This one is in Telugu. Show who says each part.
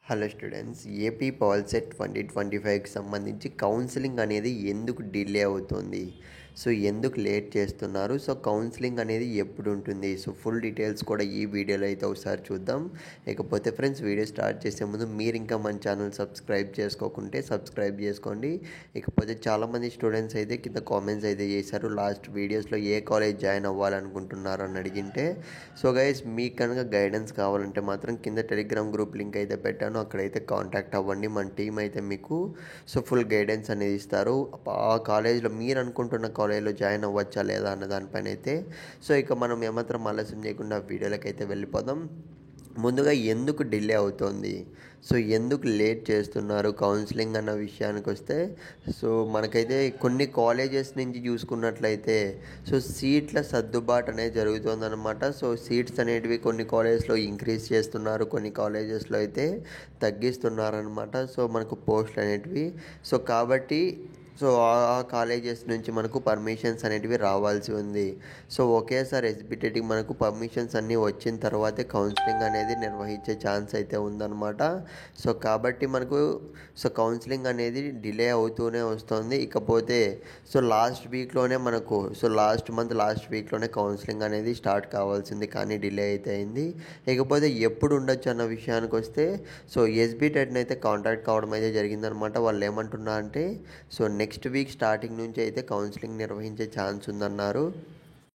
Speaker 1: హలో స్టూడెంట్స్, ఏపీ పాల్సెట్ 2025కి సంబంధించి కౌన్సిలింగ్ అనేది ఎందుకు డిలే అవుతుంది? సో ఎందుకు లేట్ చేస్తున్నారు? సో కౌన్సిలింగ్ అనేది ఎప్పుడు ఉంటుంది? సో ఫుల్ డీటెయిల్స్ కూడా ఈ వీడియోలో అయితే ఒకసారి చూద్దాం. ఇకపోతే ఫ్రెండ్స్, వీడియో స్టార్ట్ చేసే ముందు మీరు ఇంకా మన ఛానల్ సబ్స్క్రైబ్ చేసుకోకుంటే సబ్స్క్రైబ్ చేసుకోండి. ఇకపోతే చాలామంది స్టూడెంట్స్ అయితే కింద కామెంట్స్ అయితే చేశారు, లాస్ట్ వీడియోస్లో ఏ కాలేజ్ జాయిన్ అవ్వాలనుకుంటున్నారు అని అడిగింటే. సో గైస్, మీకు కనుక గైడెన్స్ కావాలంటే మాత్రం కింద టెలిగ్రామ్ గ్రూప్ లింక్ అయితే పెట్టాను, అక్కడైతే కాంటాక్ట్ అవ్వండి. మన టీం అయితే మీకు ఫుల్ గైడెన్స్ అనేది ఇస్తారు. ఆ కాలేజ్లో మీరు అనుకుంటున్న కాలేజ్లో జాయిన్ అవ్వచ్చా లేదా అన్న దానిపైన అయితే. సో ఇక మనం ఏమాత్రం ఆలస్యం చేయకుండా వీడియోలోకి అయితే వెళ్ళిపోదాం. ముందుగా ఎందుకు డిలే అవుతోంది, సో ఎందుకు లేట్ చేస్తున్నారు కౌన్సిలింగ్ అన్న విషయానికి వస్తే, సో మనకైతే కొన్ని కాలేజెస్ నుంచి చూసుకున్నట్లయితే సో సీట్ల సర్దుబాటు అనేది జరుగుతుందన్నమాట. సో సీట్స్ అనేటివి కొన్ని కాలేజెస్లో ఇంక్రీజ్ చేస్తున్నారు, కొన్ని కాలేజెస్లో అయితే తగ్గిస్తున్నారనమాట. సో మనకు పోస్టులు అనేటివి, సో కాబట్టి సో ఆ కాలేజెస్ నుంచి మనకు పర్మిషన్స్ అనేటివి రావాల్సి ఉంది. సో ఒకేసారి ఎస్బిటెట్కి మనకు పర్మిషన్స్ అన్నీ వచ్చిన తర్వాతే కౌన్సిలింగ్ అనేది నిర్వహించే ఛాన్స్ అయితే ఉందన్నమాట. సో కాబట్టి మనకు సో కౌన్సిలింగ్ అనేది డిలే అవుతూనే వస్తుంది. ఇకపోతే సో లాస్ట్ మంత్ లాస్ట్ వీక్లోనే కౌన్సిలింగ్ అనేది స్టార్ట్ కావాల్సింది, కానీ డిలే అయితే అయింది. ఇకపోతే ఎప్పుడు ఉండొచ్చు అన్న విషయానికి వస్తే, సో ఎస్బిటెట్ని అయితే కాంటాక్ట్ కావడం అయితే జరిగిందనమాట. వాళ్ళు ఏమంటున్నా అంటే, సో నెక్స్ట్ వీక్ స్టార్టింగ్ నుంచి అయితే కౌన్సిలింగ్ నిర్వహించే ఛాన్స్ ఉందన్నారు.